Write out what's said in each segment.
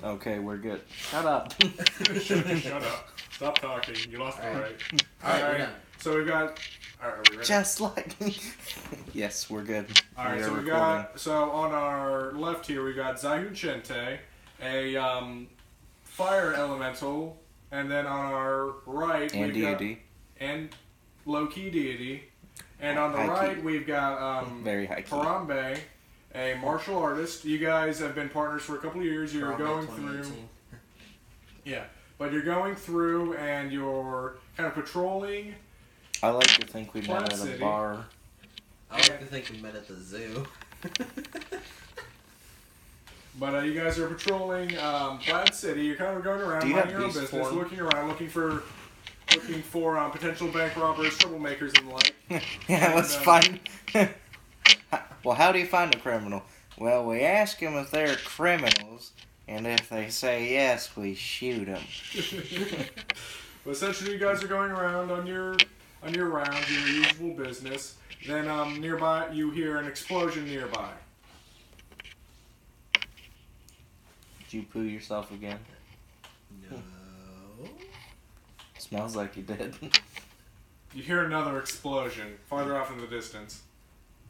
Okay, we're good. Shut up. Shut up. Stop talking. You lost the right. Alright, we're done. So we've got... Alright, are we ready? Just like... Yes, we're good. Alright, so we recording. got... So on our left here, we got Zayun Chente, a fire elemental, and then on our right, And we've deity. got... And low-key deity. And on the High right, key. we've got Very high key. Harambe, a martial artist. You guys have been partners for a couple of years. You're Harambe going 2018. through... Yeah, but you're going through and you're kind of patrolling. I like to think we Plant met at a City. bar. I like to think we met at the zoo. But you guys are patrolling Plaid City. You're kind of going around, Do you minding have your own beast business, form? looking around, looking for potential bank robbers, troublemakers, and the like. Yeah, let's find... Well, how do you find a criminal? Well, we ask them if they're criminals, and if they say yes, we shoot them. But essentially, you guys are going around on your rounds, your usual business. Then nearby, you hear an explosion nearby. Did you poo yourself again? No. Smells like you did. You hear another explosion farther off in the distance.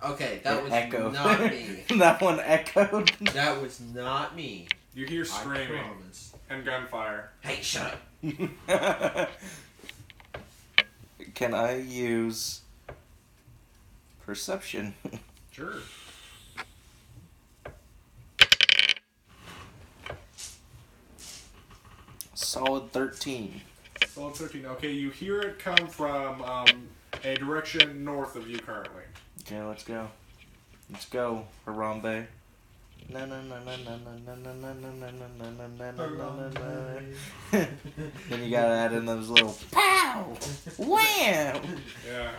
Okay, that It was echoed. not me. That one echoed. That was not me. You hear I screaming promise. and gunfire. Hey, shut up. Can I use perception? Sure. Solid 13. Solid 13. Okay, you hear it come from a direction north of you currently. Okay, let's go. Let's go, Harambe. Na na na na na na na na na na na na na na na. Then you gotta add in those little pow, wham. Yeah.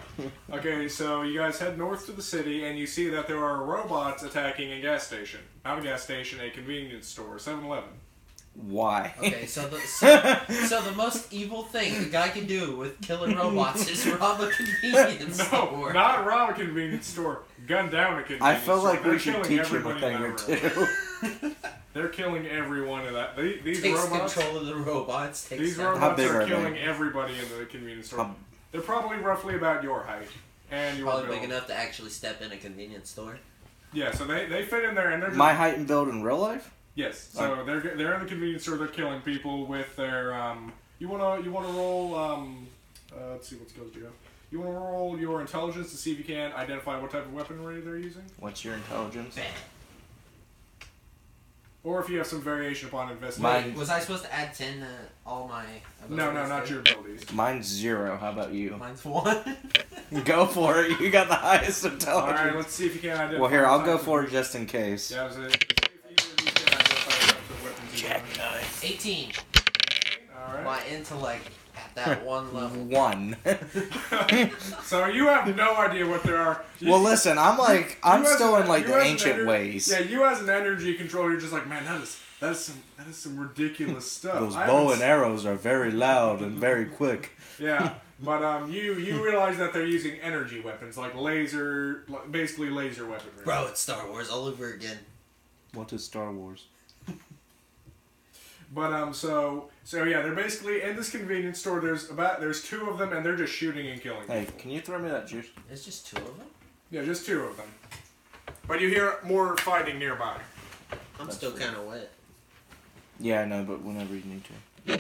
Okay, so you guys head north to the city, and you see that there are robots attacking a gas station. Not a gas station, a convenience store, 7-Eleven. Why? Okay, so the most evil thing the guy can do with killing robots is rob a convenience No, store. not rob a convenience store. Gun down a convenience I feel store. like They're we should killing teach him a everybody thing in or that room. two. They're killing everyone in that. These Takes robots. control of the robots. Takes These down- robots big are are they? killing everybody in the convenience store. How- They're probably roughly about your height and your Probably build. big enough to actually step in a convenience store. Yeah, so they fit in there and they're just, My height and build in real life? yes. So they're in the convenience store. They're killing people with their You wanna roll let's see what skills do you have. You wanna roll your intelligence to see if you can identify what type of weaponry they're using, What's your intelligence? or if you have some variation upon Mine- investigation. Was I supposed to add 10 to all my No, abilities not too? your abilities. Mine's 0. How about you? Mine's 1. Go for it. You got the highest All intelligence. right, let's see if you can identify. Well, here, I'll what go types of- for it just in case. Yeah, I was gonna see if either of you can identify the types of weapons you have. Jackknife. 18. All right. My intellect at that one level. 1. So you have no idea what there are. Well, listen, I'm You as still an- in like you the as an ancient ener- ways. Yeah, you as an energy controller, you're just like, man, that is some ridiculous stuff. Those I bow haven't and arrows are very loud and very quick. Yeah, but you realize that they're using energy weapons, like basically laser weaponry. Bro, it's Star Wars all over again. What is Star Wars? But so yeah, they're basically in this convenience store. There's 2 of them, and they're just shooting and killing Hey, people. can you throw me that juice? There's just 2 of them? Yeah, just 2 of them. But you hear more fighting nearby. I'm That's still weird. kind of wet. Yeah, I know, but whenever you need to.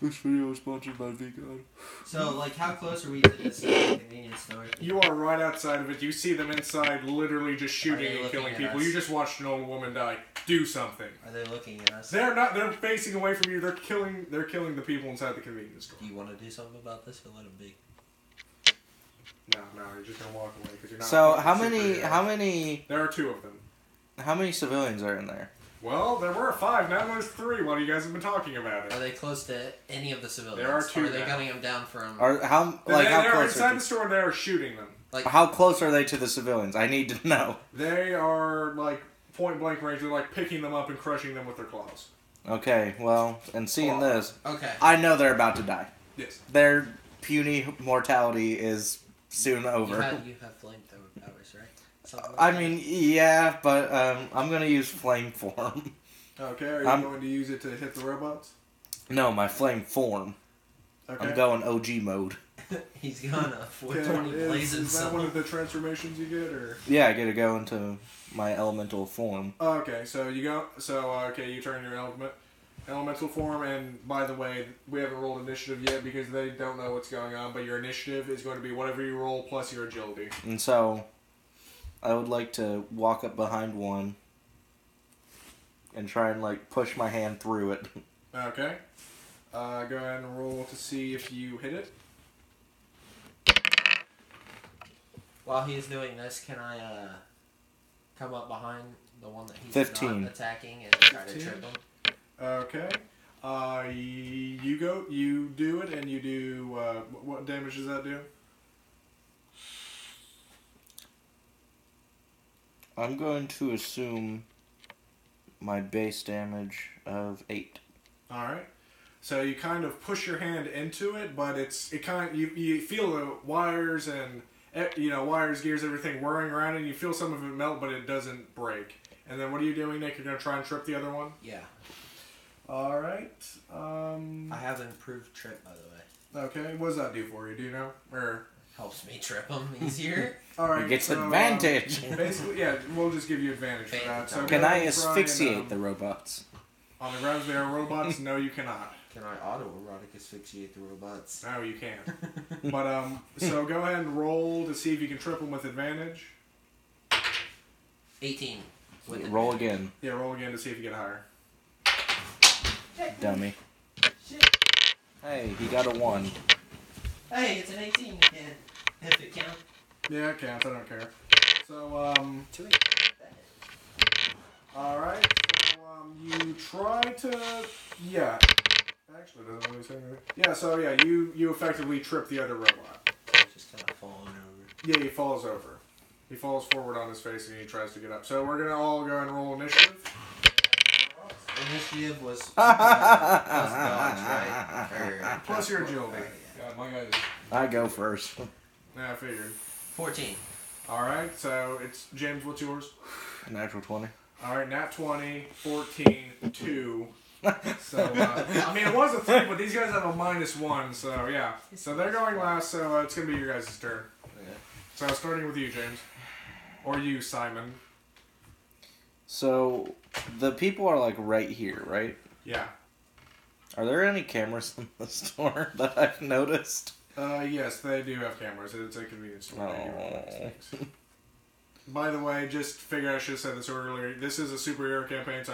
This video is sponsored by Vegan. So, like, how close are we to this convenience store? You are right outside of it. You see them inside, literally just Are shooting they and looking killing at people. us? You just watched an old woman die. Do something. Are they looking at us? They're not. They're facing away from you. They're killing the people inside the convenience store. Do you want to do something about this or let them be? No, you're just gonna walk away because you're not. So fucking how superhero. many There are 2 of them. civilians are in there? Well, there were 5. Now there's 3. While you guys have been talking about Are it. they close to any of the civilians? There are 2 Or are they now. gunning them down from... Are how like how They're close inside are the store. They are shooting them. how close are they to the civilians? I need to know. They are like point blank range. They're like picking them up and crushing them with their claws. Okay, well, and seeing this, Okay. I know they're about to die. Yes. Their puny mortality is soon over. You have flamethrower powers, right? I mean, yeah, but I'm gonna use flame form. Okay, are you going to use it to hit the robots? No, my flame form. Okay. I'm going OG mode. He's gonna 420 blaze Is himself. that one of the transformations you get, or? Yeah, I get to go into my elemental form. Okay, so you go. So okay, you turn your elemental form, and by the way, we haven't rolled initiative yet because they don't know what's going on. But your initiative is going to be whatever you roll plus your agility. And so, I would like to walk up behind one and try and like push my hand through it. Okay. Go ahead and roll to see if you hit it. While he's doing this, can I come up behind the one that he's 15. not attacking and try to 15. trip him? Okay. You do it, and you do, what damage does that do? I'm going to assume my base damage of 8. Alright. So you kind of push your hand into it, but you feel the wires and, wires, gears, everything whirring around, and you feel some of it melt, but it doesn't break. And then what are you doing, Nick? You're going to try and trip the other one? Yeah. Alright. I have improved trip, by the way. Okay. What does that do for you? Do you know? Or... Helps me trip him easier. Alright. He gets advantage! Basically, yeah, we'll just give you advantage for that. So Can go I ahead and try asphyxiate and, the robots? on the grounds they are robots? No, you cannot. Can I autoerotic asphyxiate the robots? No, you can't. But, so go ahead and roll to see if you can trip them with advantage. 18. With Roll advantage. again, Yeah, roll again to see if you get higher. dummy. Hey, he got a 1. Hey, it's an 18 again. If it counts. Yeah, it counts. I don't care. So, 2 alright. So, you try to... Yeah. Actually, it doesn't really say anything. Yeah, so yeah, you effectively trip the other robot. Just kind of falling over. Yeah, he falls over. He falls forward on his face and he tries to get up. So we're going to all go and roll initiative. Initiative was plus dodge, right? Or, Plus your agility. yeah. God, my guy is... I go first. Yeah, I figured. 14. Alright, so it's... James, what's yours? Natural 20. Alright, nat 20, 14, 2. So, I mean, it was a 3, but these guys have a -1, so yeah. So they're going last, so it's going to be your guys' turn. Okay. So starting with you, James. Or you, Simon. So, the people are like right here, right? Yeah. Are there any cameras in the store that I've noticed? Yes, they do have cameras. It's a convenience store. They do all those Oh. things. By the way, just figured I should have said this earlier. This is a superhero campaign, so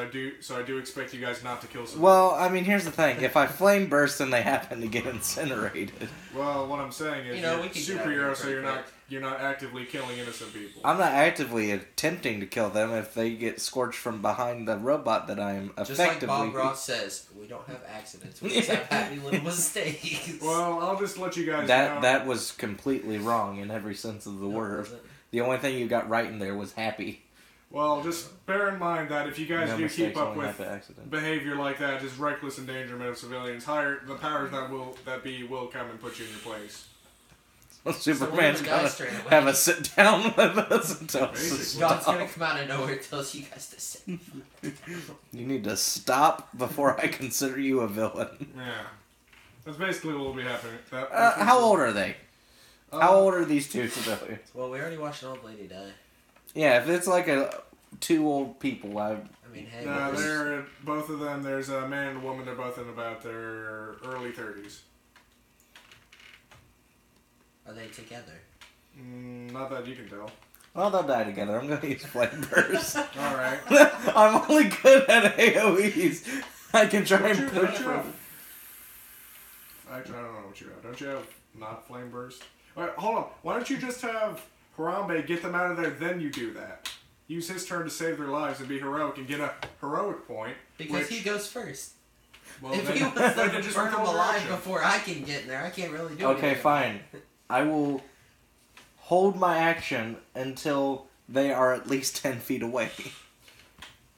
I do expect you guys not to kill someone. Well, I mean, here's the thing. If I flame burst and they happen to get incinerated, Well, what I'm saying is You know, you're we can get out of here superhero, so pretty you're not actively killing innocent people. I'm not actively attempting to kill them if they get scorched from behind the robot that I'm Just effectively... like Bob Ross says, we don't have accidents. We just have happy little mistakes. Well, I'll just let you guys know. That was completely wrong in every sense of the word. The only thing you got right in there was happy. Well, just bear in mind that if you guys No do mistakes, keep up only with happy accident. behavior like that, just reckless endangerment of civilians, the powers that will come and put you in your place. Superman's So gonna straight away. have a sit down with us and tell us to Basically. God's stop. gonna come out of nowhere and tells you guys to sit. You need to stop before I consider you a villain. Yeah, that's basically what will be happening. How old are they? How old are these two civilians? Well, we already watched an old lady die. Yeah, if it's like two old people, I mean, hey, No, what was- they're both of them. There's a man and a woman. They're both in about their early 30s. are they together? Not that you can tell. well, they'll die together. I'm gonna use flame burst. All right. I'm only good at AOE's. I can try and Don't push you them. have? Actually, I don't know what you have. Don't you have not flame burst? All right, hold on. Why don't you just have Harambe get them out of there? Then you do that. Use his turn to save their lives and be heroic and get a heroic point. Because which, he goes first. well, If then, he wants then to you just burn him recall alive action. before I can get in there, I can't really do Okay, anything. fine. I will hold my action until they are at least 10 feet away.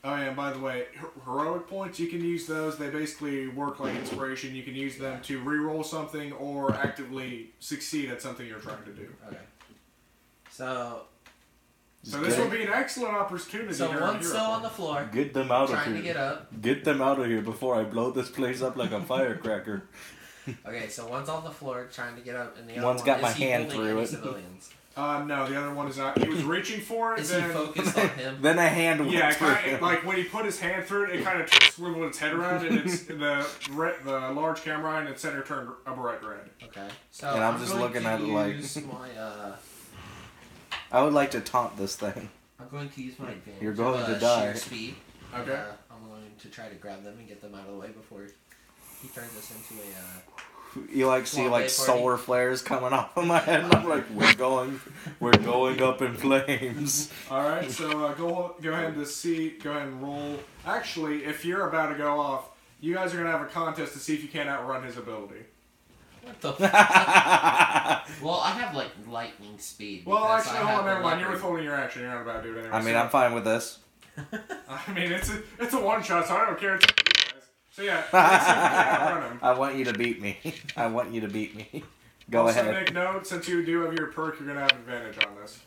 Oh yeah, and by the way, heroic points, you can use those. They basically work like inspiration. You can use them to re-roll something or actively succeed at something you're trying to do. Okay. So this will be an excellent opportunity. So one's still on the floor. Get them out of here. Trying to get up. Get them out of here before I blow this place up like a firecracker. Okay, so one's on the floor trying to get up, and the other One's one got my is he hand holding through any it. civilians? No, the other one is not. He was reaching for it. Is then, he focused on him? Then a hand went Yeah, through kinda, him. like when he put his hand through it, it kind of swiveled its head around, and it's the large camera and its center turned a bright red. Okay, so And I'm just going looking to at it like- use my I would like to taunt this thing. I'm going to use my advantage. You're going of, to die. Sheer speed. Okay. I'm going to try to grab them and get them out of the way before he turns us into a. You like see Swamp like Day solar flares coming off of my head, and I'm like, we're going up in flames. All right, so go ahead and roll. Actually, if you're about to go off, you guys are gonna have a contest to see if you can outrun his ability. What the? Well, I have like lightning speed. Well, because actually, I hold have on, the never mind. You're leopard. withholding your action. You're not about to do it anyway. I mean, so- I'm fine with this. I mean, it's a one shot, so I don't care. It's up to you guys. So yeah, let's see if you can outrun him. I want you to beat me. I want you to beat me. Go also, ahead. make note, since you do have your perk, you're gonna have advantage on this.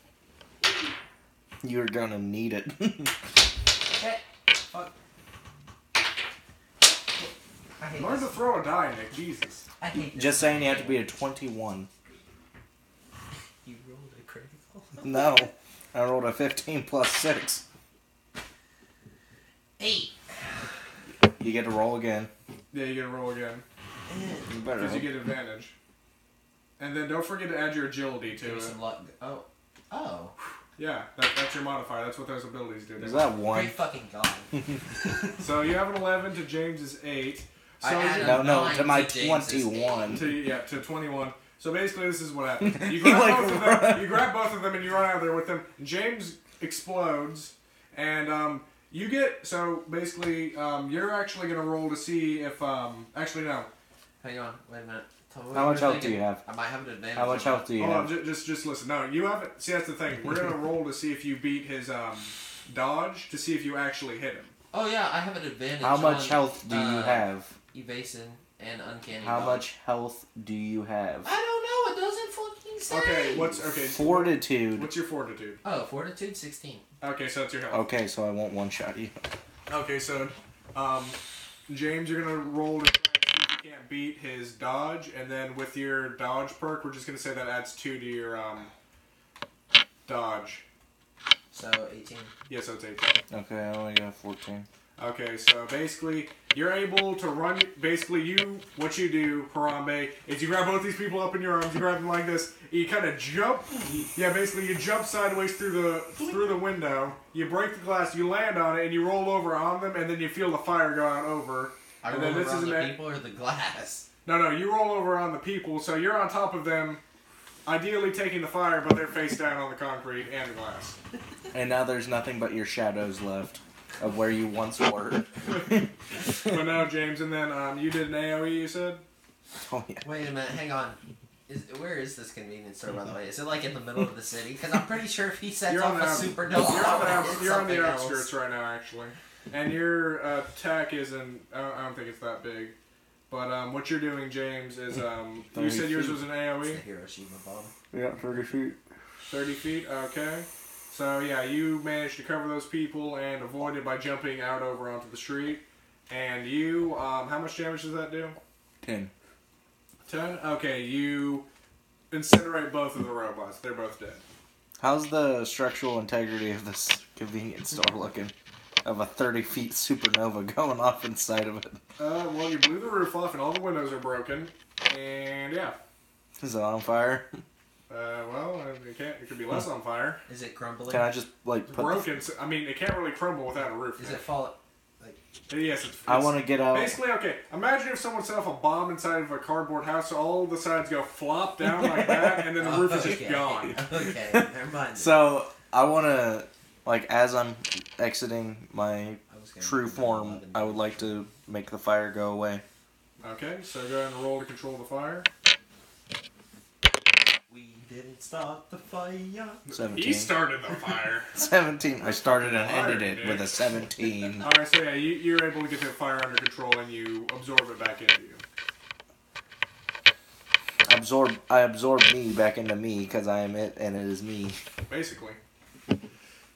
You're gonna need it. Hey, fuck. I hate Learn to this. throw a die, Nick. Jesus. I hate this. Just saying, you have to be a 21. You rolled a critical. No, I rolled a 15 plus 6. 8. You get to roll again. Yeah, you get to roll again You better. because you get advantage. And then don't forget to add your agility Give to me it. some luck. Oh. Yeah, that's your modifier. That's what those abilities do. Is that one? Great fucking god. So you have an 11 to James's 8. So I added No, no, 9 to my James's 21. to 21. So basically, this is what happens. You He, grab like, both of them. You grab both of them and you run out there with them. James explodes, and you get. So basically, you're actually gonna roll to see if. Actually, no. Hang on, wait a minute. Tell me what How you much were health do thinking. you have? I might have an advantage. How much health do you Hold on, have? just listen. No, you haven't. See, that's the thing. We're gonna roll to see if you beat his dodge to see if you actually hit him. Oh yeah, I have an advantage. How much on, health do you have? Evasion and uncanny. How dodge. much health do you have? I don't know. It doesn't fucking say. Okay, Fortitude. What's your fortitude? Oh, fortitude 16. Okay, so that's your health. Okay, so I won't one-shot you. Okay, so James, you're gonna roll to try and see if you can't beat his dodge, and then with your dodge perk, we're just gonna say that adds 2 to your dodge. So 18. Yeah, so it's 18. Okay, I only got 14. Okay, so basically, you're able to run. Basically, what you do, Harambe, is you grab both these people up in your arms, you grab them like this, you kind of jump. Yeah, basically, you jump sideways through the window. You break the glass, you land on it, and you roll over on them, and then you feel the fire go out over. I And roll then this around is the an- people or the glass. No, you roll over on the people, so you're on top of them, ideally taking the fire, but they're face down on the concrete and the glass. And now there's nothing but your shadows left of where you once were. But now, James, and then you did an AoE, you said? Oh, yeah. Wait a minute, hang on. Where is this convenience store, by the way? Is it like in the middle of the city? Because I'm pretty sure if he sets You're on off a the- supernova, You're on the something outskirts else. right now, actually. And your attack isn't, I don't think it's that big. But what you're doing, James, is, you said yours was an It's AoE? the Hiroshima bomb. Yeah, 30 feet. 30 feet, okay. So yeah, you managed to cover those people and avoid it by jumping out over onto the street. And you, how much damage does that do? 10. 10? Okay, you incinerate both of the robots. They're both dead. How's the structural integrity of this convenience store looking? Of a 30 feet supernova going off inside of it. Well, you blew the roof off and all the windows are broken. And yeah. Is it on fire? Well, it could be less on fire. Is it crumbling? Can I just, like, It's put broken. So, I mean, it can't really crumble without a roof. Is it fall? Yes, it's I want to get out. basically, okay, imagine if someone set off a bomb inside of a cardboard house, so all the sides go flop down like that, and then the roof is just gone. Okay, never mind. So, I want to, like, as I'm exiting my I was gonna true do form, 11. I would like to make the fire go away. Okay, so go ahead and roll to control the fire. We didn't start the fire. 17. He started the fire. 17. I started and Fire, ended it with a 17. Alright, so yeah, you're able to get the fire under control and you absorb it back into you. absorb me back into me because I am it and it is me. Basically.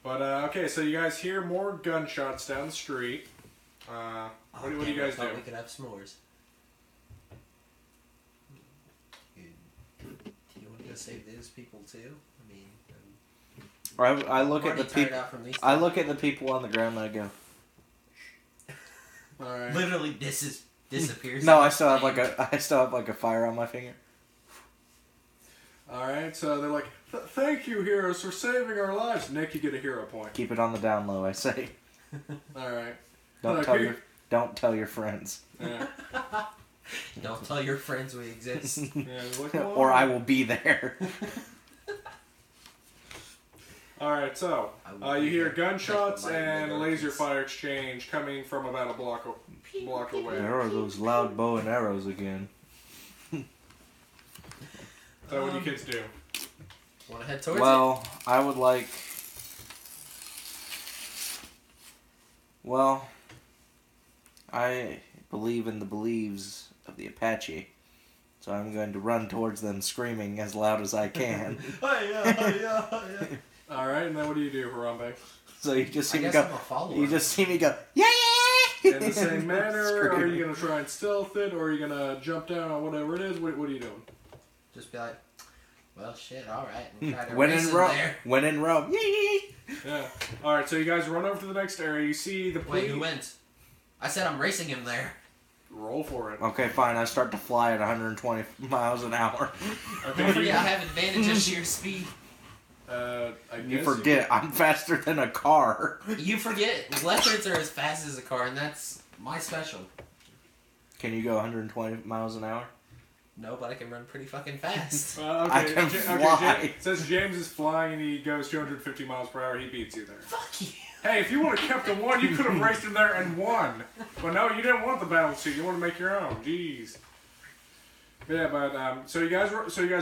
But, okay, so you guys hear more gunshots down the street. What do you guys do? We could have s'mores. Do you want to go save those people too? I mean, I look at the people. I look at the people on the ground and I go. All right. Literally, disappears. No, I still have like a fire on my finger. All right, so they're like, "Thank you, heroes, for saving our lives." Nick, you get a hero point. Keep it on the down low, I say. All right. Don't tell your friends. Yeah. Don't tell your friends we exist. Yeah, like, or I will be there. All right, so you hear gunshots and laser fire exchange coming from about a block away. There are those loud bow and arrows again. So what do you kids do? Want to head towards Well, I would like... Well, I believe in the beliefs of the Apache, so I'm going to run towards them screaming as loud as I can. All right, and then what do you do, Harambe? So you just see I me guess go. I'm a follower. You just see me go. Yeah, yeah. In the same manner, are you gonna try and stealth it, or are you gonna jump down on whatever it is? What are you doing? Just be like, well, shit, all right. And try to When race in him Rome. there. When in Rome. Yeah. All right, so you guys run over to the next area. You see the police. Wait, who wins? I said I'm racing him there. Roll for it. Okay, fine. I start to fly at 120 miles an hour. Okay. Yeah, I have advantage of sheer speed. I You guess forget, I'm faster than a car. You forget, leopards are as fast as a car, and that's my special. Can you go 120 miles an hour? No, but I can run pretty fucking fast. Okay. I can fly. Says James is flying and he goes 250 miles per hour. He beats you there. Fuck you. Hey, if you would have kept the one, you could have raced him there and won. But no, you didn't want the battle suit. You want to make your own. Jeez. Yeah, but so you guys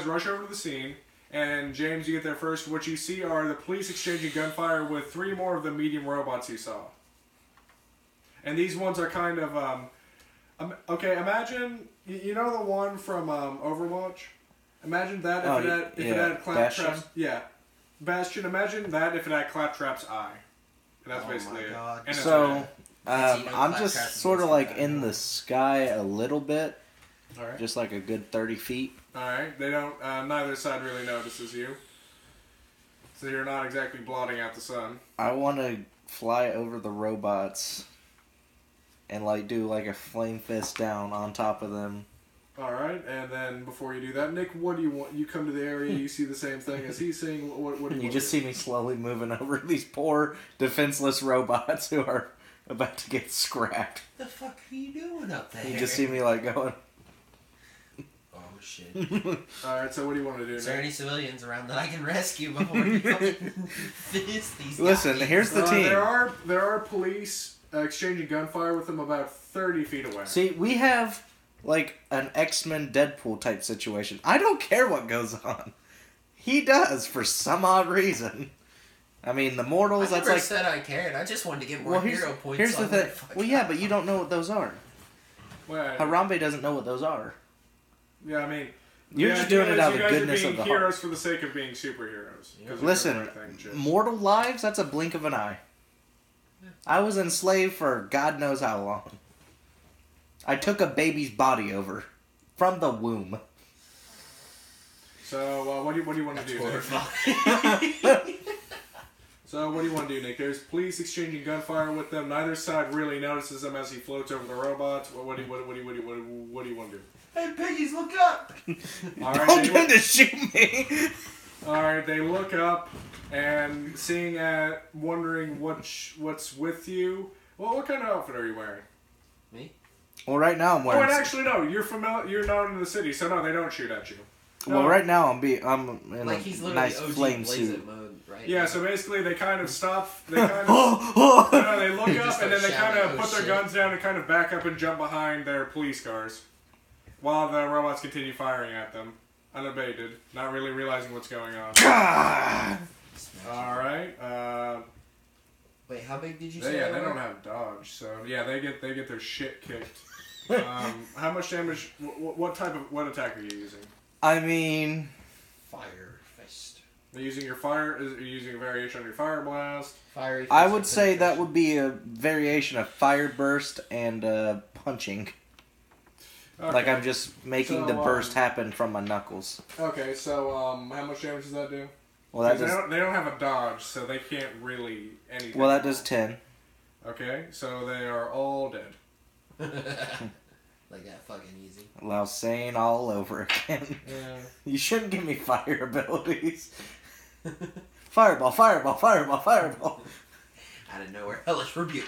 rush over to the scene, and James, you get there first. What you see are the police exchanging gunfire with 3 more of the medium robots you saw. And these ones are kind of okay. Imagine you know the one from Overwatch. Imagine that if it had Claptrap's. Yeah, Bastion. Imagine that if it had Claptrap's eye. And that's basically it. And So, I'm just sort of like in the sky a little bit. Alright. Just like a good 30 feet. Alright. They don't, neither side really notices you. So you're not exactly blotting out the sun. I want to fly over the robots and like do like a flame fist down on top of them. Alright, and then before you do that, Nick, what do you want? You come to the area, you see the same thing as he's seeing. What do you want? You just see me slowly moving over these poor defenseless robots who are about to get scrapped. What the fuck are you doing up there? You just see me like going. Oh shit. Alright, so what do you want to do, Is there Nick? any civilians around that I can rescue before you come and fist these Listen, guys? here's the team. There are police exchanging gunfire with them about 30 feet away. See, we have like an X-Men Deadpool type situation. I don't care what goes on. He does for some odd reason. I mean, the mortals. I That's never like. said I cared. I just wanted to get more hero points. Here's the on thing. fuck Well, yeah, but you don't know what those are. Well, Harambe doesn't know what those are. yeah, I mean, You're just doing it out of the goodness of the You guys are being heroes heart. for the sake of being superheroes. 'Cause you're doing Listen, the right thing, shit. mortal lives, that's a blink of an eye. I was enslaved for God knows how long. I took a baby's body over. From the womb. So, what do you want to do, Nick? So, what do you want to do, Nick? There's police exchanging gunfire with them. Neither side really notices him as he floats over the robots. What do you want to do? Hey, piggies, look up! All right, Don't come to shoot me! Alright, they look up and wondering what's with you. Well, what kind of outfit are you wearing? Me? Well, right now I'm Oh, wearing... and actually, no, you're known in the city, so no, they don't shoot at you. No. Well, right now I'm in Like he's a literally nice OG flame Blaze suit. It mode, right? Yeah, so basically they kind of stop, they kind of, no, they look They up just and then they start kind of shouting, put "Oh, their shit." guns down and kind of back up and jump behind their police cars. While the robots continue firing at them. Unabated, not really realizing what's going on. Alright, Wait, how big did you say? they don't have dodge, so yeah, they get their shit kicked. How much damage? What attack are you using? I mean... Fire fist. Are you using your fire? Are you using a variation on your fire blast? Fiery fist I would of say that penetration. would be a variation of fire burst and punching. Okay. Like I'm just making the So, burst happen from my knuckles. Okay, so how much damage does that do? Well, that 'Cause does. they don't have a dodge, so they can't really anything. Well, that does 10. Okay, so they are all dead. Like that fucking easy. Allow sane all over again. Yeah. You shouldn't give me fire abilities. Fireball, fireball, fireball, fireball. Out of nowhere. Hellish rebuke.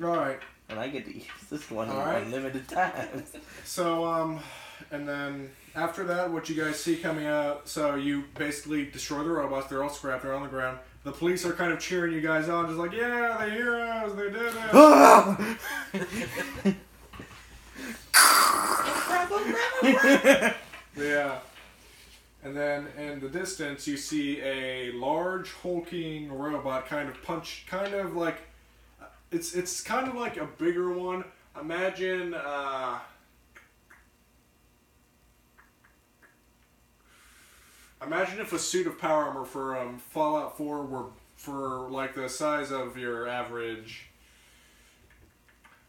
Alright, And I get to use this one Alright. unlimited times. so, and then after that, what you guys see coming out, so you basically destroy the robots, they're all scrapped, they're on the ground. The police are kind of cheering you guys on, just like, yeah, they're heroes, they did it. Yeah. And then in the distance, you see a large hulking robot kind of like, it's kind of like a bigger one. Imagine, imagine if a suit of power armor for Fallout 4 were for like the size of your average,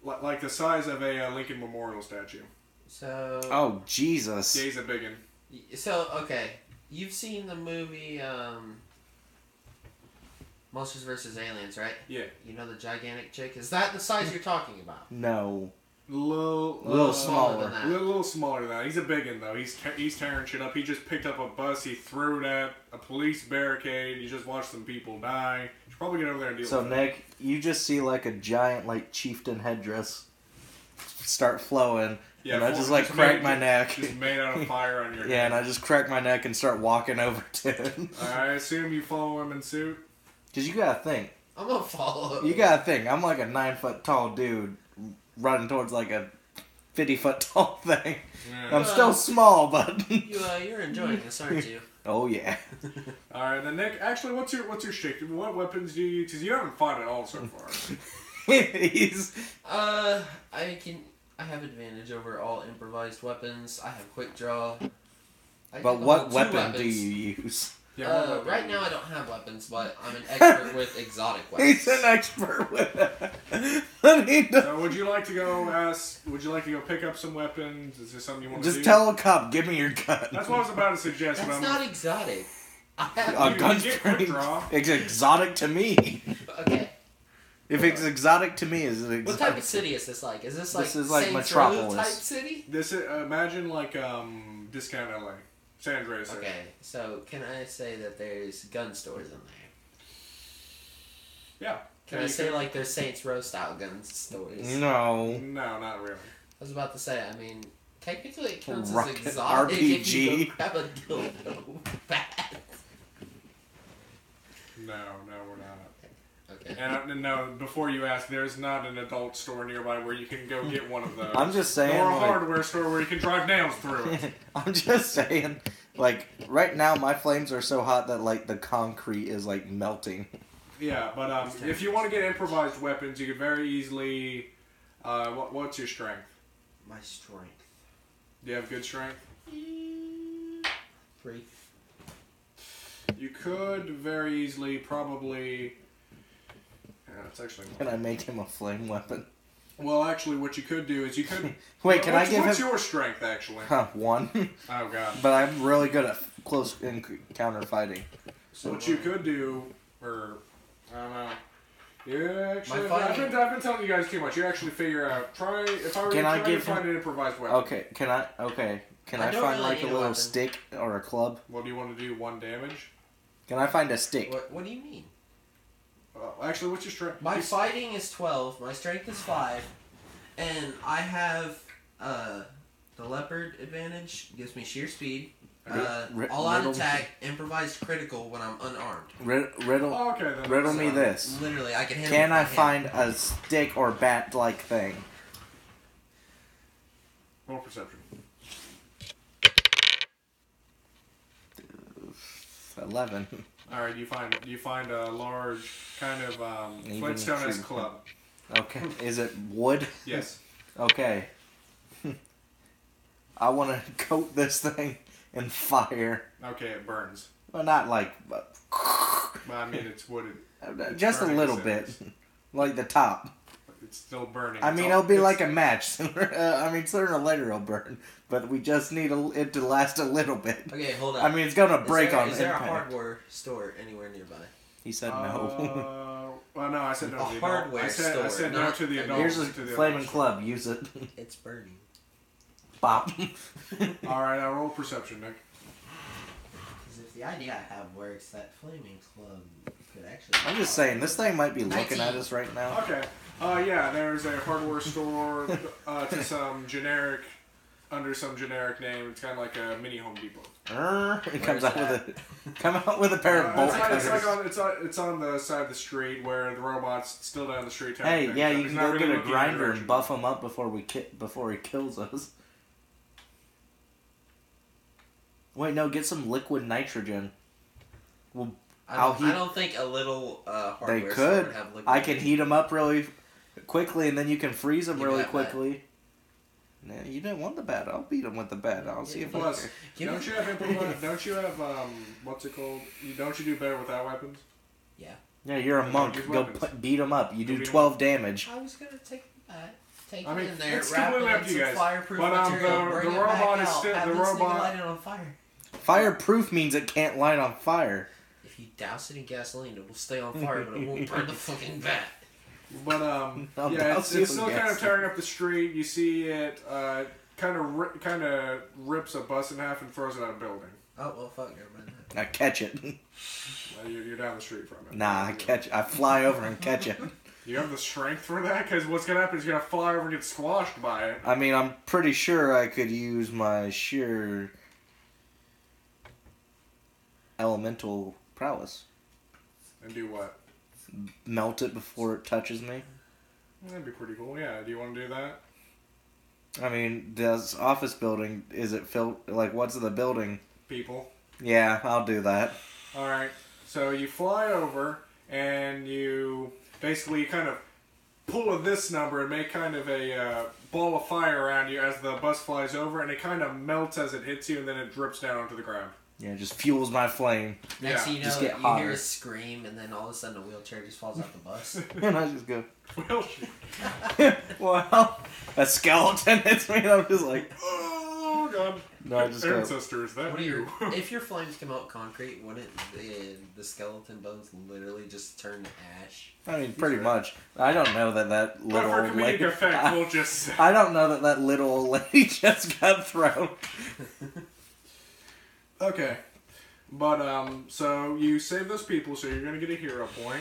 like the size of a Lincoln Memorial statue. So. Oh, Jesus. Yeah, he's a biggin. So, okay. You've seen the movie, Monsters vs. Aliens, right? Yeah. You know the gigantic chick? Is that the size you're talking about? No. Little smaller. than that. Little smaller than that. He's a biggin though. He's tearing shit up. He just picked up a bus. He threw it at a police barricade. You just watched some people die. You should probably get over there and deal So, with it. Nick, you just see like a giant, like, chieftain headdress start flowing. Yeah, and I just, like, crack my neck. Just made out of fire on your Yeah, and I just crack my neck and start walking over to him. I assume you follow him in suit. Because you gotta think. I'm gonna follow. You gotta think. I'm like a 9-foot tall dude running towards like a 50-foot tall thing. Yeah. I'm still small, but... You're enjoying this, aren't you? Oh, yeah. Alright, then Nick, actually, what's your shtick? What weapons do you use? Because you haven't fought at all so far. He's... I have advantage over all improvised weapons. I have quick draw. I But can what hold two weapon weapons. do you use? Yeah, what weapon Right do you now I use? don't have weapons, but I'm an expert with exotic weapons. He's an expert with it. But he does- So would you like to go pick up some weapons? Is there something you want to do? Just tell a cop, give me your gun. That's what I was about to suggest. That's but not exotic. I have, A You gun's get quick pretty... draw. It's exotic to me. okay. If it's exotic to me, is it exotic? What type of city is this like? Is this like This is like Saints Metropolis. Row type city? This is, imagine like Discount LA, San Andreas. area. Okay, so can I say that there's gun stores in there? Yeah. Can I say like there's Saints Row style gun stores? No. No, not really. I was about to say, I mean, technically it counts Rocket as exotic if you RPG. go grab a dildo bat. No, we're not. Okay. And no, before you ask, there's not an adult store nearby where you can go get one of those. I'm just saying, Or a like... hardware store where you can drive nails through it. I'm just saying, like, right now my flames are so hot that, like, the concrete is, like, melting. Yeah, but if you want to get improvised weapons, you could very easily. What's your strength? My strength. Do you have good strength? 3. You could very easily, probably. Yeah, it's actually. Can I make him a flame weapon? Well, actually, what you could do is you could. Wait, can I give What's him... your strength, actually? 1. Oh, God. But I'm really good at close encounter fighting. So What you could do, or. I don't know. Yeah, actually, My I've fighting- been telling you guys too much. You actually figure out. Try. If I were Can you, I try give to find him- an improvised weapon. Okay, can I I don't find, really like, a need a little weapon. stick or a club? What do you want to do? 1 damage? Can I find a stick? What do you mean? Actually, what's your strength? My fighting is 12, my strength is 5, and I have the leopard advantage, gives me sheer speed, all out riddle- attack, improvised critical when I'm unarmed. Riddle, Oh, okay, then. riddle me So, this. Literally, I can hit him Can with I my find hand. a stick or bat-like thing? Roll perception. 11. Alright, you find a large kind of Even Flintstone-esque tree. club. Okay. Is it wood? Yes. Okay. I want to coat this thing and fire. Okay, it burns. Well, not like... But I mean, it's wooded. Just a little bit. Like the top. It's still burning. I mean, it'll be like a match. Sooner or later it'll burn. But we just need it to last a little bit. Okay, hold on. I mean, it's going to break on Is there a impact. hardware store anywhere nearby? He said no. Well, no, I said no to the hardware adult. I said no to the adult. Here's a flaming club. Use it. It's burning. Bop. Alright, now roll perception, Nick. Because if the idea I have works, that flaming club could actually... I'm just saying, this thing might be looking 19. at us right now. Okay. Yeah, there's a hardware store to some generic, under some generic name. It's kind of like a mini Home Depot. It comes out with a pair of bolt cutters. It's on the side of the street where the robot's still down the street. Hey, yeah, you He's can not go really get a looking grinder in and buff him up before he kills us. Wait, no, get some liquid nitrogen. Well, I don't think a little hardware they store could. would have liquid. I can heat them up really quickly, and then you can freeze them Give me really that quickly. Nah, you didn't want the bat. I'll beat him with the bat. I'll see if I Plus, can. don't you have what's it called? Don't you do better without weapons? Yeah, you're a Don't monk. use Go weapons. beat him up. You do Beat 'em 12 damage. I was going to take the bat. Take I it mean, in there, it's wrap it completely up in to you some guys. fireproof But, material, the bring it robot back is out, still- have the this thing robot- light it on fire. Fireproof means it can't light on fire. If you douse it in gasoline, it will stay on fire, but it won't burn the fucking bat. But yeah, it's douse still it in kind of gas. tearing up the street. You see it kind of rips a bus in half and throws it at a building. Oh, well, fuck, never mind that. I catch it. You're down the street from it. Nah, I fly over and catch it. You have the strength for that? Because what's going to happen is you're going to fly over and get squashed by it. I mean, I'm pretty sure I could use my sheer elemental prowess. And do what? Melt it before it touches me. That'd be pretty cool, yeah. Do you want to do that? I mean, this office building, is it filled, like, what's in the building? People. Yeah, I'll do that. Alright, so you fly over, and you basically kind of pull this number and make kind of a ball of fire around you as the bus flies over, and it kind of melts as it hits you, and then it drips down onto the ground. Yeah, it just fuels my flame. Next thing you know, just get you hotter. hear a scream, and then all of a sudden a wheelchair just falls off the bus. And I just go, Well, well, a skeleton hits me, and I'm just like, oh god. no, I just go, Ancestor, is that What are you? your, if your flames come out concrete, wouldn't the skeleton bones literally just turn to ash? I mean, pretty much. I don't know that But little for old comedic lady, effect, we'll just... I don't know that little old lady just got thrown. Okay. But, so you save those people, so you're going to get a hero point.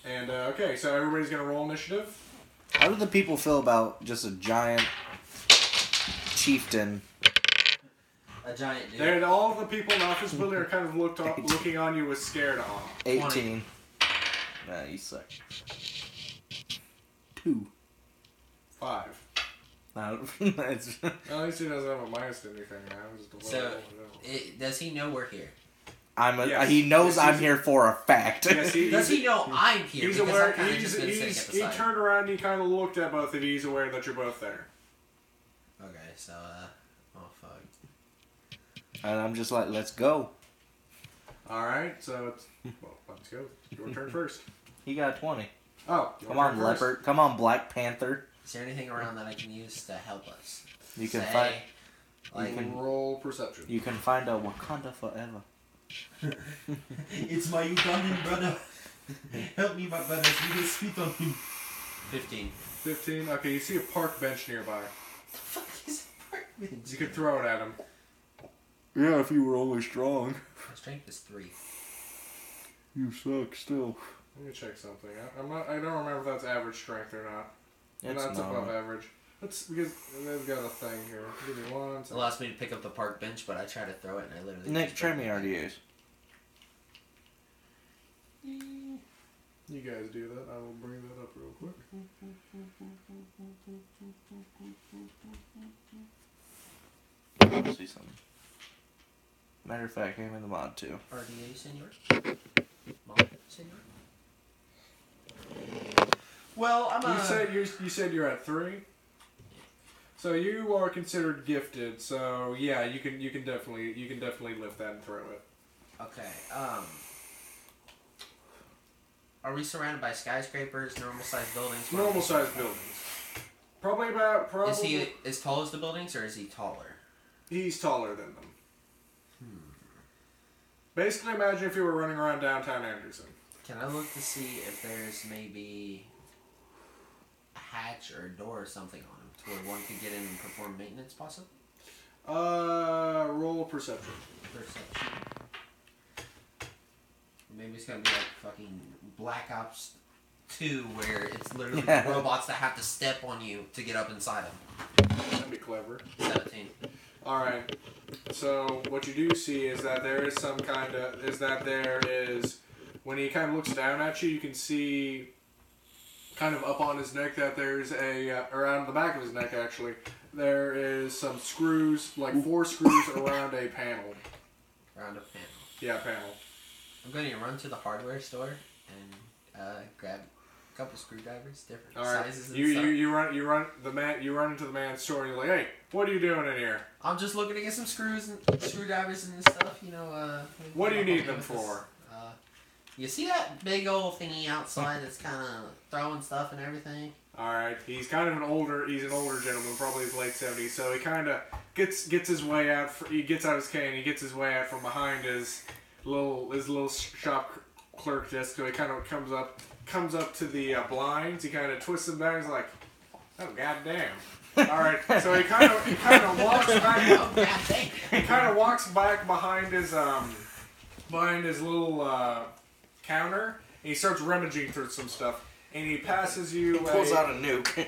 And, okay, so everybody's going to roll initiative. How do the people feel about just a giant chieftain? A giant dude. All the people in the office building are kind of looking on you with scared awe. 18. Nah, you suck. 2. 5. It's, At least he doesn't have a minus to anything now. Just a So, level. does he know we're here? Yes. he knows Yes, I'm here for a fact. Yes, Does he know I'm here? He's Because aware. I've kind of just been sitting at the He side. turned around and he kind of looked at both of you. He's aware that you're both there. Okay, so, oh fuck. And I'm just like, let's go. Alright, so it's... Well, let's go. Your turn first. He got 20. Oh, your Come on, turn first. Leopard. Come on, Black Panther. Is there anything around that I can use to help us? You can Say, find. like, You can- Roll perception. You can find a Wakanda forever. It's my Ugandan brother. Help me, my brother. We get spit on him. 15. 15. Okay, you see a park bench nearby. The fuck is apartment? You could throw it at him. Yeah, if you were only strong. My strength is 3. You suck still. Let me check something. I don't remember if that's average strength or not. It's That's not. above average. Let's because they've got a thing here. Give me one It second. allows me to pick up the park bench, but I try to throw it and I literally. Nick, just try break me it. RDAs. You guys do that. I will bring that up real quick. See something. Matter of fact, I'm in the mod too. RDA, senor? Mom, senor? Well, I'm You said you're at 3. So you are considered gifted. So yeah, you can definitely lift that and throw it. Okay. Are we surrounded by skyscrapers, normal-sized buildings? Normal-sized buildings. Probably. Is he as tall as the buildings, or is he taller? He's taller than them. Basically, imagine if you were running around downtown Anderson. Can I look to see if there's maybe a hatch or a door or something on him to where one could get in and perform maintenance, possibly? Roll perception. Perception. Maybe it's gonna be like fucking Black Ops 2, where it's literally robots that have to step on you to get up inside them. That'd be clever. 17. Alright. So, what you do see is that there is when he kind of looks down at you, you can see kind of up on his neck that there's around the back of his neck actually, there is some screws, like 4 screws around a panel. Around a panel. Yeah, panel. I'm going to run to the hardware store and grab a couple screwdrivers, different sizes and stuff. You run into the man's store and you're like, hey, what are you doing in here? I'm just looking to get some screwdrivers and stuff, you know. What do you need them for? You see that big old thingy outside that's kind of throwing stuff and everything? Alright, he's kind of an older gentleman, probably his late 70s, so he kind of gets his way out, he gets out his cane, he gets his way out from behind his little shop clerk desk, so he kind of comes up to the blinds, he kind of twists them back, he's like, oh goddamn. Alright, so he kind of walks back, he kind of walks back behind his little counter, and he starts rummaging through some stuff. And he passes you. He pulls out a nuke.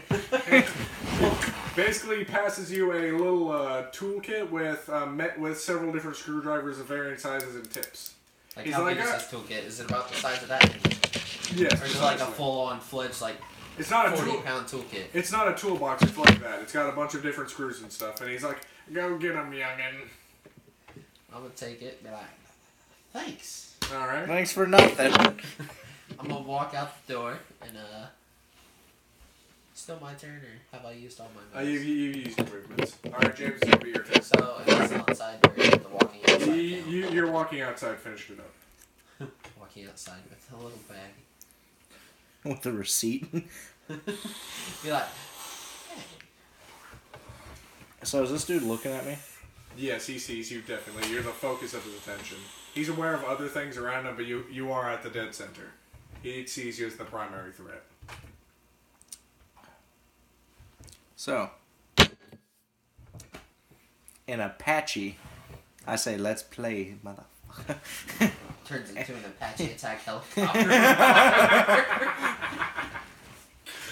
Basically, he passes you a little toolkit with several different screwdrivers of varying sizes and tips. Like, how big is this toolkit? Is it about the size of that? Yes. Or is it like a full-on fledged, like, it's not 40-pound toolkit? It's not a toolbox. It's like that. It's got a bunch of different screws and stuff. And he's like, "Go get them, youngin." I'm gonna take it. Be like, thanks. All right. Thanks for nothing. I'm gonna walk out the door and still my turn, or have I used all my moves? You used your movements. All right, James, it's gonna be your turn. So if it's outside, or the walking outside. You're walking outside. Finished it up. Walking outside with a little bag. With a receipt. Be like, hey. So is this dude looking at me? Yes, he sees you definitely. You're the focus of his attention. He's aware of other things around him, but you are at the dead center. He sees you as the primary threat. So, in Apache, I say, let's play, motherfucker. Turns into an Apache attack helicopter.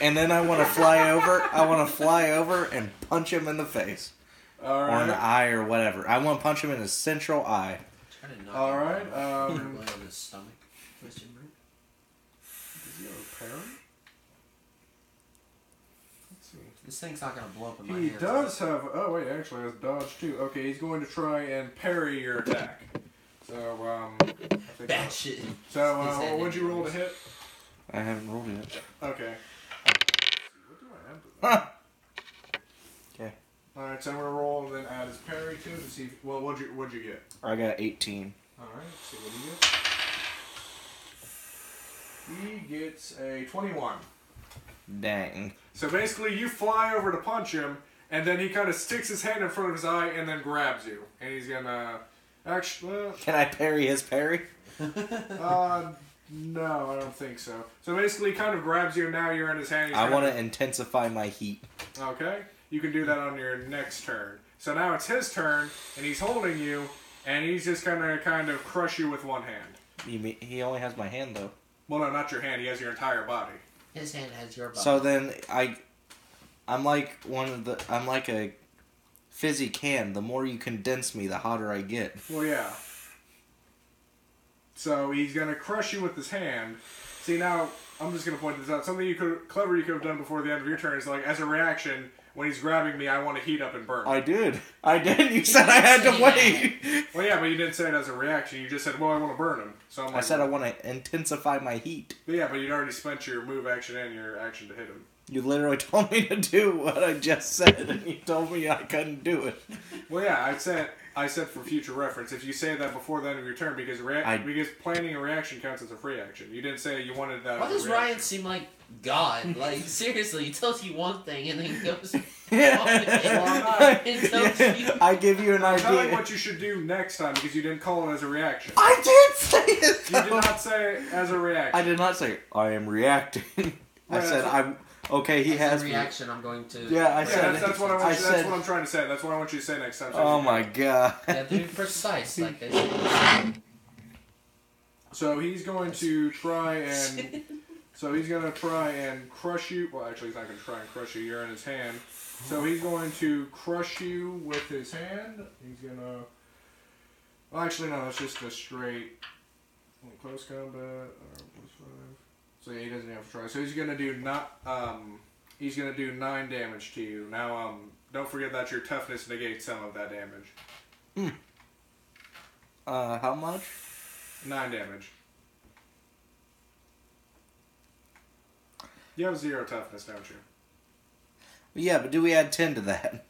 And then I want to fly over and punch him in the face. All right. Or in the eye or whatever. I want to punch him in his central eye. All right. On his stomach. Does he have a parry? Let's see. This thing's not gonna blow up in my He hands. does have. Oh wait, actually has dodge too. Okay, he's going to try and parry your attack. So I think bad shit. So what'd you roll to hit? I haven't rolled yet. Okay. What do I add to that? Okay. Alright, so I'm gonna roll and then add his parry too to see. Well, what'd you get? I got 18. Alright, let's see what he gets. He gets a 21. Dang. So basically, you fly over to punch him, and then he kind of sticks his hand in front of his eye and then grabs you, and he's gonna actually. Can I parry his parry? No, I don't think so. So basically, he kind of grabs you, and now you're in his hand. I want to intensify my heat. Okay. You can do that on your next turn. So now it's his turn, and he's holding you, and he's just gonna kind of crush you with one hand. You mean, he only has my hand, though. Well, no, not your hand. He has your entire body. His hand has your body. So then I'm like a fizzy can. The more you condense me, the hotter I get. Well, yeah. So he's gonna crush you with his hand. See, now I'm just gonna point this out. Something you could have done before the end of your turn is like, as a reaction, when he's grabbing me, I want to heat up and burn. I did. You said I had to wait. Well, yeah, but you didn't say it as a reaction. You just said, well, I want to burn him. So I'm like, I said I want to intensify my heat. But yeah, but you'd already spent your move action and your action to hit him. You literally told me to do what I just said, and you told me I couldn't do it. Well, yeah, I said for future reference, if you say that before the end of your turn, because planning a reaction counts as a free action. You didn't say you wanted that. Why does Ryan seem like God? Like, seriously, he tells you one thing and then goes on and tells you. I give you an idea. Tell me what you should do next time because you didn't call it as a reaction. I did say it. You did not say it as a reaction. I did not say I am reacting. I said I'm. Okay, he has a reaction. I'm going to. Yeah, I said. That's what I want. That's what I'm trying to say. That's what I want you to say next time. So oh my god. Yeah, be precise like this. So he's going to try and. So he's going to try and crush you. Well, actually, he's not going to try and crush you. You're in his hand. So he's going to crush you with his hand. He's going to. Well, actually, no. That's just a straight close combat. So yeah, he doesn't have to try. So he's gonna do he's gonna do 9 damage to you. Now, don't forget that your toughness negates some of that damage. How much? 9 damage. You have 0 toughness, don't you? Yeah, but do we add 10 to that?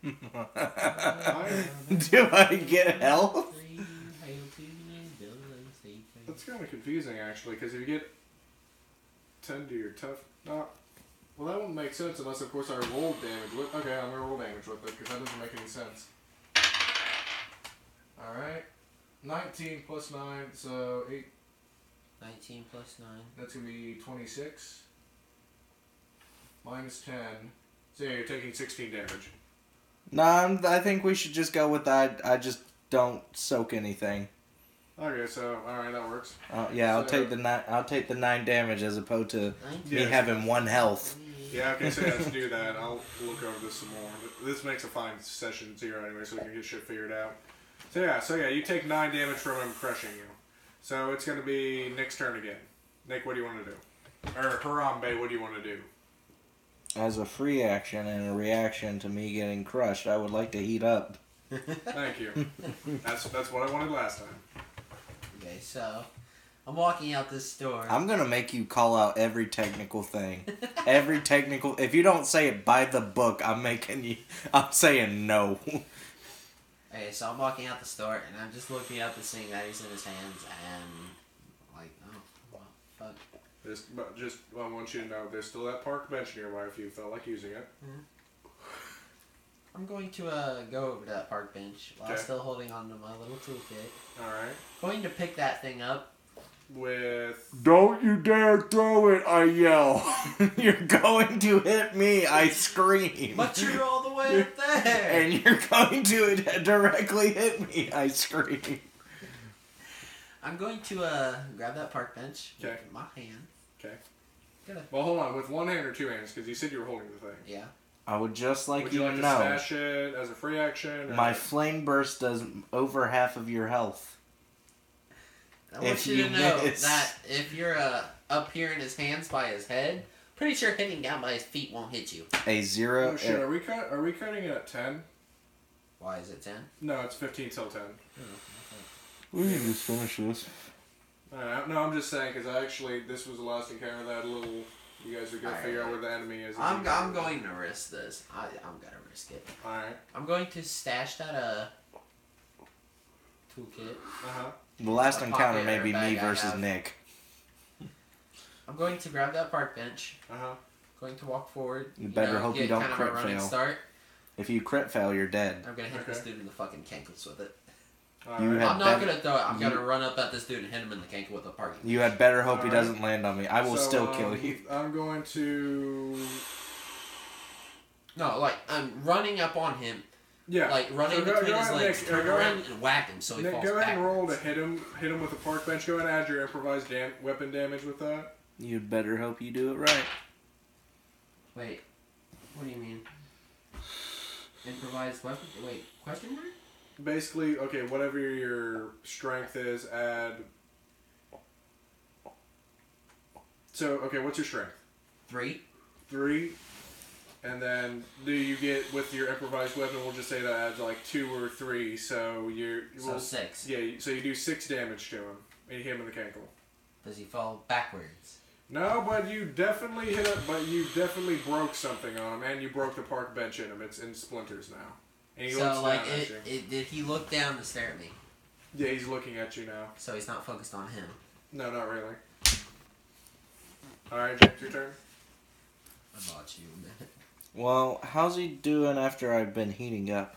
Do I get health? That's kind of confusing, actually, because if you get 10 to your tough... well, that wouldn't make sense unless, of course, I rolled damage with... Okay, I'm going to roll damage with it, because that doesn't make any sense. Alright. 19 plus 9, so 8... 19 plus 9. That's going to be 26. Minus 10. So yeah, you're taking 16 damage. Nah, I think we should just go with that. I just don't soak anything. Okay, so alright, that works. Yeah, I'll take the 9 damage as opposed to me having 1 health. Yeah, okay, so let's do that. I'll look over this some more. This makes a fine session 0 anyway, so we can get shit figured out. So yeah, you take 9 damage from him crushing you. So it's gonna be Nick's turn again. Nick, what do you want to do? Or Harambe, what do you want to do? As a free action and a reaction to me getting crushed, I would like to heat up. Thank you. That's what I wanted last time. Okay, so I'm walking out this door. I'm gonna make you call out every technical thing. If you don't say it by the book, I'm saying no. Okay, so I'm walking out the store and I'm just looking up and seeing that he's in his hands and like, oh, well, fuck. I want you to know there's still that park bench nearby if you felt like using it. Mm-hmm. I'm going to go over to that park bench while still holding on to my little toolkit. Alright. Going to pick that thing up. With... Don't you dare throw it, I yell. You're going to hit me, I scream. But you're all the way up there. And you're going to directly hit me, I scream. I'm going to grab that park bench with my hand. Okay. Well, hold on. With 1 hand or 2 hands? Because you said you were holding the thing. Yeah. I would just like you to know. Would you like to stash it as a free action? Or... My flame burst does over half of your health. I want you to know that if you're up here in his hands by his head, pretty sure hitting down by his feet won't hit you. A 0. Oh shit! Are we cutting it at 10? Why is it 10? No, it's 15 till 10. We can just finish this. No, I'm just saying because this was the last encounter that little. You guys are gonna figure out where the enemy is. I'm going to risk this. I'm gonna risk it. All right. I'm going to stash that toolkit. The last encounter may be me versus Nick. I'm going to grab that park bench. Going to walk forward. You better hope you don't crit fail. Start. If you crit fail, you're dead. I'm gonna hit this dude in the fucking cankles with it. I'm not gonna throw it. I'm gonna run up at this dude and hit him in the cankle with a parking. You had better hope he doesn't land on me. I will still kill you. I'm going to... No, like, I'm running up on him. Yeah. Like, running between his legs, Nick, turn around and whack him so he falls go ahead and roll to backwards. hit him with a park bench. Go ahead and add your improvised weapon damage with that. You'd better hope you do it right. Wait, what do you mean? Improvised weapon? Wait, question mark? Basically, okay, whatever your strength is, add... So, okay, what's your strength? 3. 3. And then do you get with your improvised weapon? We'll just say that adds like 2 or 3. So So 6. Yeah. So you do 6 damage to him, and you hit him in the cankle. Does he fall backwards? No, but you definitely hit it. But you definitely broke something on him, and you broke the park bench in him. It's in splinters now. And he So looks like, down at you. did he look down to stare at me? Yeah, he's looking at you now. So he's not focused on him. No, not really. All right, James, your turn. I bought you a minute. Well, how's he doing after I've been heating up?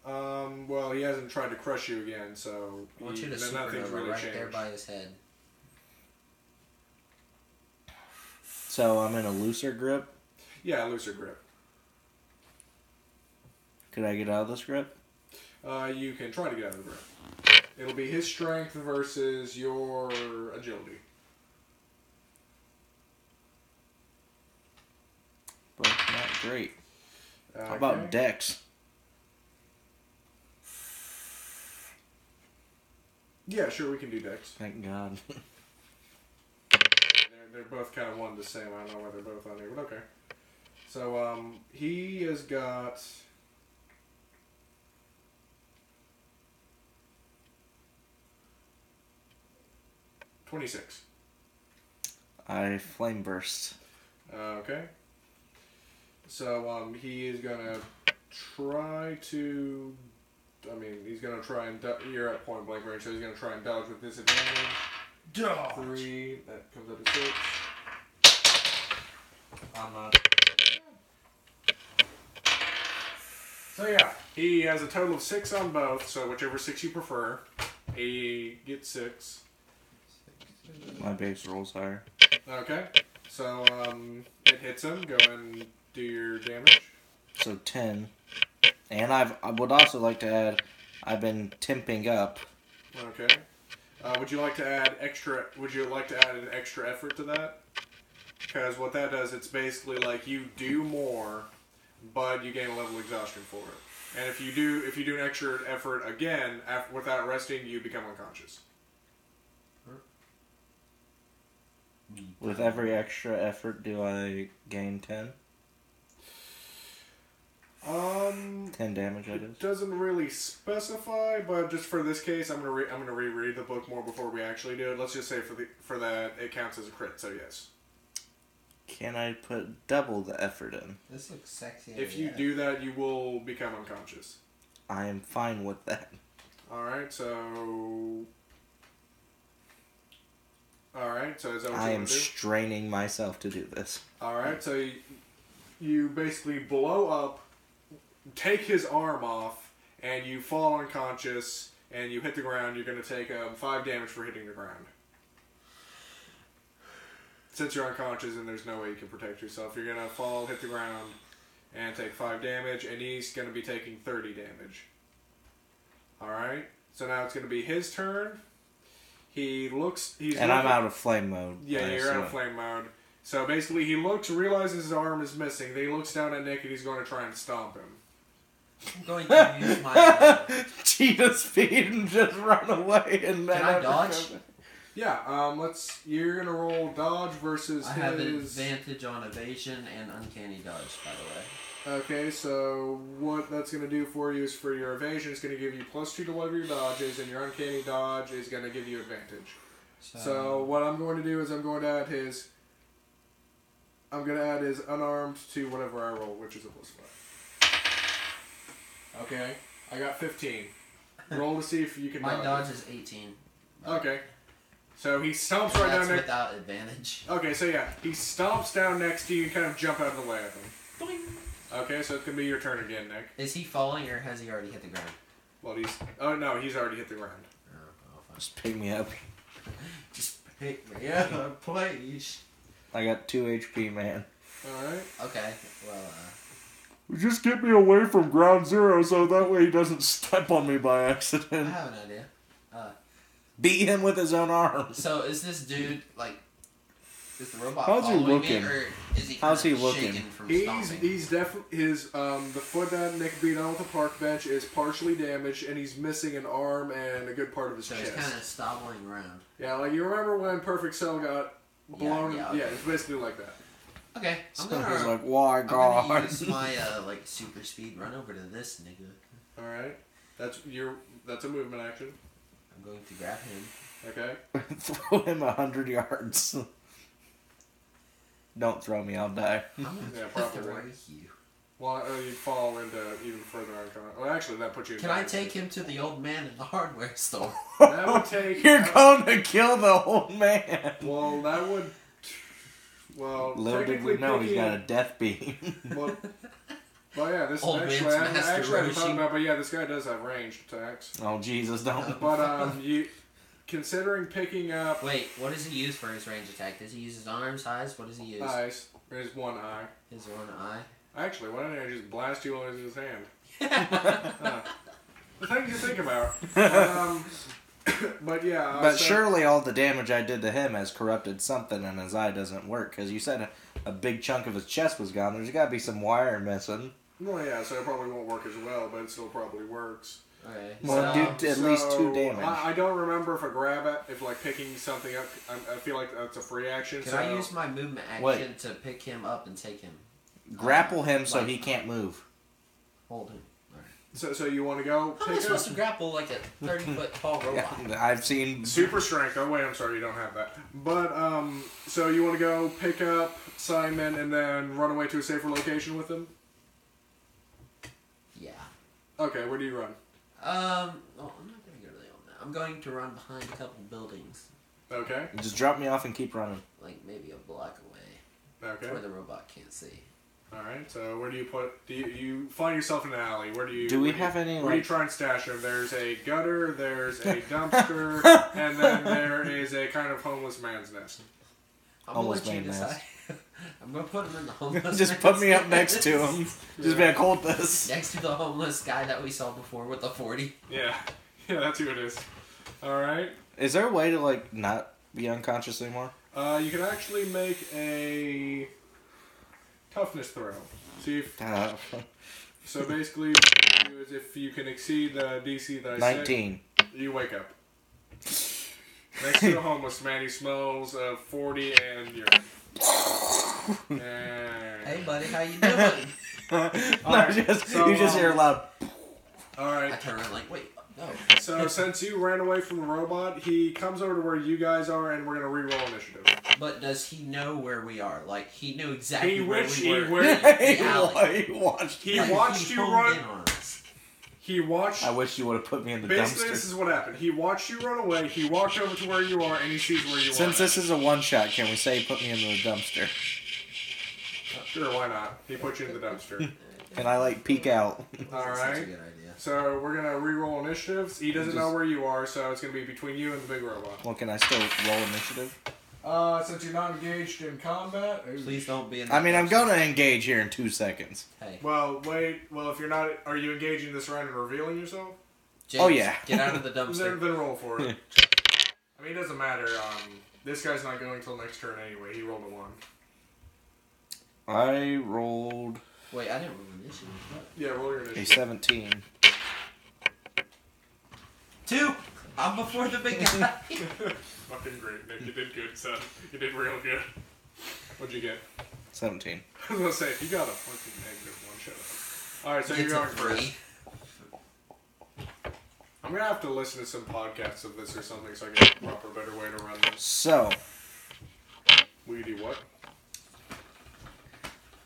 Well, he hasn't tried to crush you again, so I want you to nothing's supernova really right changed. there by his head. So I'm in a looser grip? Yeah, looser grip. Could I get out of this grip? You can try to get out of the grip. It'll be his strength versus your agility. Both not great. Okay. How about Dex? Yeah, sure, we can do Dex. Thank God. They're both kind of one the same. I don't know why they're both on here, but okay. So, he has got... $26. I flame burst. Okay. So, he is gonna try to... he's gonna try and... You're at point blank range, so he's gonna try and dodge with disadvantage. Dodge! 3, that comes up to 6. I'm not. So yeah, he has a total of 6 on both, so whichever 6 you prefer. He gets 6. My base rolls higher. Okay, so it hits him. Go and do your damage. So 10. And I would also like to add, I've been temping up. Okay. Would you like to add an extra effort to that? Because what that does, it's basically like you do more, but you gain a level of exhaustion for it. And if you do an extra effort again without resting, you become unconscious. With every extra effort, do I gain 10? 10 damage, that is. It doesn't really specify, but just for this case, I'm gonna reread the book more before we actually do it. Let's just say for that it counts as a crit. So yes. Can I put double the effort in? This looks sexy. If you do that, you will become unconscious. I am fine with that. All right. So is that what I you am want to do? straining myself to do this. All right. So you basically blow up, take his arm off, and you fall unconscious, and you hit the ground. You're going to take 5 damage for hitting the ground. Since you're unconscious and there's no way you can protect yourself, you're going to fall, hit the ground, and take 5 damage, and he's going to be taking 30 damage. Alright, so now it's going to be his turn. I'm out of flame mode. Yeah, you're out of flame mode. So basically he realizes his arm is missing, then he looks down at Nick and he's going to try and stomp him. I'm going to use my... cheetah speed and just run away and then... Can I dodge? Yeah, you're gonna roll dodge versus I have advantage on evasion and uncanny dodge, by the way. Okay, so what that's gonna do for you is for your evasion, it's gonna give you +2 to whatever your dodge is, and your uncanny dodge is gonna give you advantage. So what I'm going to do is I'm gonna add his unarmed to whatever I roll, which is a +5. Okay, I got 15. Roll to see if you can. My dodge is 18. Okay. So he stomps right down next. Without advantage. Okay, so yeah, he stomps down next to you and kind of jump out of the way of him. Boing. Okay, so it's gonna be your turn again, Nick. Is he falling or has he already hit the ground? Well, he's already hit the ground. Oh, fine. Just pick me up. Just pick me up, please. I got 2 HP, man. Alright. Okay, well, Just get me away from ground zero so that way he doesn't step on me by I accident. have an idea. Beat him with his own arms. So is this dude, like, is the robot How's he following looking? me, or is he How's he kind of looking? shaken from He's stomping? definitely the foot that Nick beat on with the park bench is partially damaged, and he's missing an arm and a good part of his So chest. he's kind of stobbling around. Yeah, like you remember when Perfect Cell got blown? Yeah, okay. It's basically like that. Okay, I'm So he's gonna. like, why I'm gonna God? use my like super speed. Run over to this nigga. All right. That's a movement action. I'm going to grab him. Okay. Throw him 100 yards. Don't throw me, I'll die. I'm gonna Yeah, probably. throw you. Well, you fall into even further unconscious. Well, actually, that puts you. Can I take him to the old man in the hardware store? That would take. You're going to kill the old man. Well, that would. Well, Little did we technically, know he's got a death beam. Well, yeah, this Old actually, man's Master I hadn't thought Roshi. about, but yeah, this guy does have ranged attacks. Oh Jesus, don't. But considering picking up Wait, what does he use for his range attack? Does he use his arms, eyes? What does he use? eyes, there's one eye. His one eye. Actually, why don't I just blast you with his hand? The thing to think about. But yeah. But surely all the damage I did to him has corrupted something, and his eye doesn't work. Because you said a big chunk of his chest was gone. There's got to be some wire missing. Well, yeah, so it probably won't work as well, but it still probably works. Okay. Well, do at least 2 damage. I don't remember if I grab it, if like picking something up, I feel like that's a free action. Can I use my movement action to pick him up and take him? Grapple him so like- he can't move. Hold him. So you want to go How am I pick supposed up to grapple like a 30-foot tall robot? Yeah, I've seen. super strength? Oh wait, I'm sorry, you don't have that. But so you want to go pick up Simon and then run away to a safer location with him? Yeah. Okay, where do you run? I'm not gonna go really on that. I'm going to run behind a couple buildings, Okay. Just drop me off and keep running. like maybe a block away, Okay. where the robot can't see. All right. So where do you put? Do you find yourself in an alley? Where do you? Do we where do you- have any, Where do you like- try and stash them? There's a gutter. There's a dumpster, and then there is a kind of homeless man's nest. I'm Homeless gonna let you man decide. I'm gonna put him in the homeless. Just put me man's up next to him. nest. Just be like, hold this. Next to the homeless guy that we saw before with the 40. Yeah. Yeah, that's who it is. All right. Is there a way to like not be unconscious anymore? You can actually make a toughness throw. See if so. Basically, what you do is if you can exceed the DC that I 19. said, you wake up. Next to the homeless man, he smells of 40 and urine. Hey buddy, how you doing? Alright, so, you just hear loud. All I right. turn around like, wait, no. So since you ran away from the robot, he comes over to where you guys are, and we're gonna re-roll initiative. But does he know where we are? Like, he knew exactly He where wished we he were. were- The alley. He watched. He Like, watched he you honed run. in on us. He watched. I wish you would have put me in the Basically, this dumpster. is what happened. He watched you run away. He walked over to where you are, and he sees where you are. Since this is a one shot, can we say put me in the dumpster? Sure, why not? He put you in the dumpster. And I like peek out. All That's right. a good idea. So we're gonna re-roll initiatives. He doesn't know where you are, so it's gonna be between you and the big robot. Well, can I still roll initiative? Since you're not engaged in combat. Please don't be in the I mean, I'm dumpster. gonna engage here in 2 seconds. Hey, Well, wait. Well, if you're not, are you engaging this round and revealing yourself? James, Oh, yeah. get out of the Then, dumpster. then roll for it. I mean, it doesn't matter. This guy's not going till next turn anyway. He rolled a 1. I rolled Wait, I didn't roll initiative. Yeah, roll your a initiative. 17. 2! I'm before the big guy. Fucking great, Nick. You did good, son. You did real good. What'd you get? 17. I was gonna say, if you got a fucking -1, shut up. Alright, so It's you're a going 3. first. I'm gonna have to listen to some podcasts of this or something so I get a proper, better way to run this. So, Will you do what?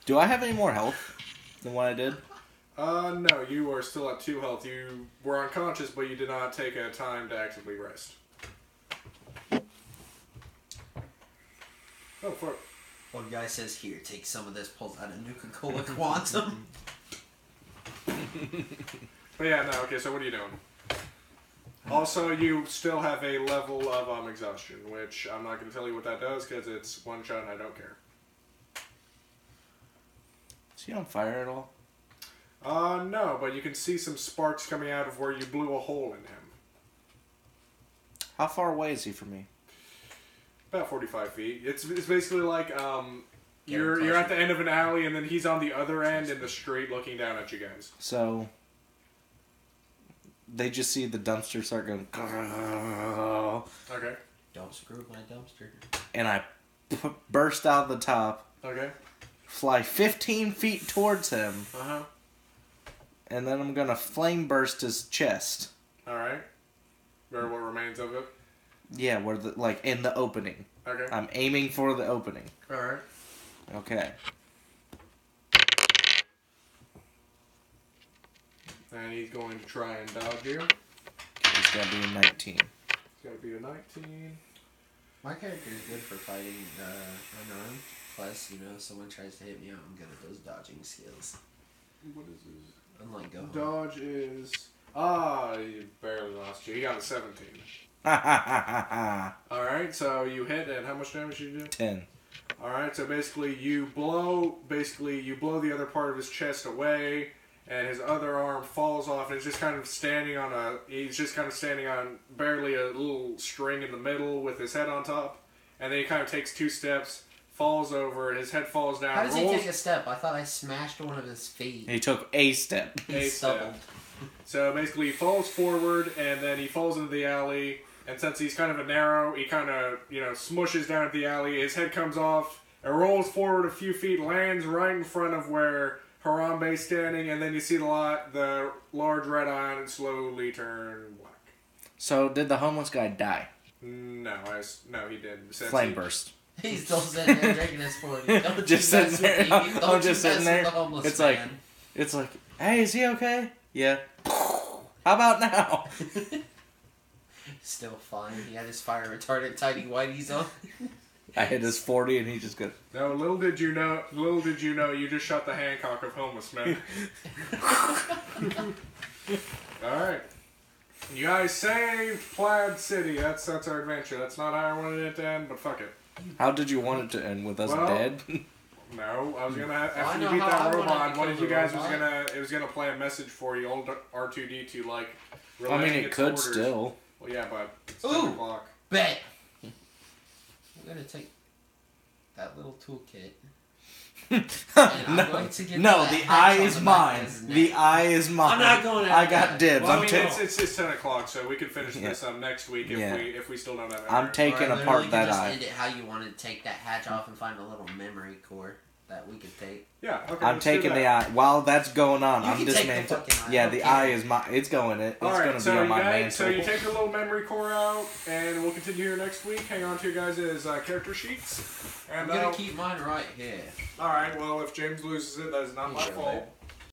do I have any more health than what I did? No, you are still at 2 health. You were unconscious, but you did not take a time to actively rest. Oh, fuck. One guy says, here, take some of this, pulls out a Nuka-Cola Quantum. But yeah, no, okay, so what are you doing? Also, you still have a level of exhaustion, which I'm not going to tell you what that does because it's one shot and I don't care. Is he on fire at all? No, but you can see some sparks coming out of where you blew a hole in him. How far away is he from me? About 45 feet. It's basically like you're touch at the end of an alley and then he's on the other end in the street looking down at you guys. So, they just see the dumpster start going, Okay. Don't screw my dumpster. and I burst out the top, Okay. fly 15 feet towards him, and then I'm gonna flame burst his chest. All right. Or what remains of it? Yeah, where in the opening. Okay. I'm aiming for the opening. All right. Okay. And he's going to try and dodge you. It's gotta be a 19. It's got to be a 19. My character is good for fighting unarmed. Plus, someone tries to hit me out, I'm good at those dodging skills. What is this? Unlike Go. Dodge is... you barely lost you. He got a 17. Alright, so you hit, and how much damage did you do? 10. Alright, so basically you blow the other part of his chest away, and his other arm falls off, and he's just kind of standing on barely a little string in the middle with his head on top, and then he kind of takes 2 steps, falls over, and his head falls down. How does he take a step? I thought I smashed one of his feet. He took a step. A step. So basically he falls forward, and then he falls into the alley, and since he's kind of he kind of, smushes down at the alley, his head comes off, and rolls forward a few feet, lands right in front of where Harambe's standing, and then you see the large red eye slowly turn black. So, did the homeless guy die? No, he didn't. Flame burst. He's still sitting there drinking his 40. Just sitting there. I'm just sitting there. It's like, hey, is he okay? Yeah. How about now? Still fine. He had his fire retardant tidy whiteys on. I hit his 40 and he just goes... No, little did you know, you just shot the Hancock of homeless men. Alright. You guys saved Plaid City. That's our adventure. That's not how I wanted it to end, but fuck it. How did you want it to end? With us dead? No, I was gonna after you beat that robot. One of you guys was gonna play a message for you, old R2D2, like. I mean, it could orders. still. Well, yeah, but it's 10 o'clock. Bet. I'm gonna take that little toolkit. No, the eye is mine. The eye is mine. I'm not going out. I got dibs. Well, it's 10 o'clock, so we can finish this up next week if we still don't have. I'm taking apart that eye. End it how you want to take that hatch off and find a little memory core that we could take. Yeah, okay. I'm taking the eye. While that's going on, I'm dismantling. Yeah, the eye is mine. It's going. It's going to be on my mantle. So you take the little memory core out, and we'll continue here next week. Hang on to your guys' character sheets. And I'm gonna keep mine right here. All right. Well, if James loses it, that is not my fault.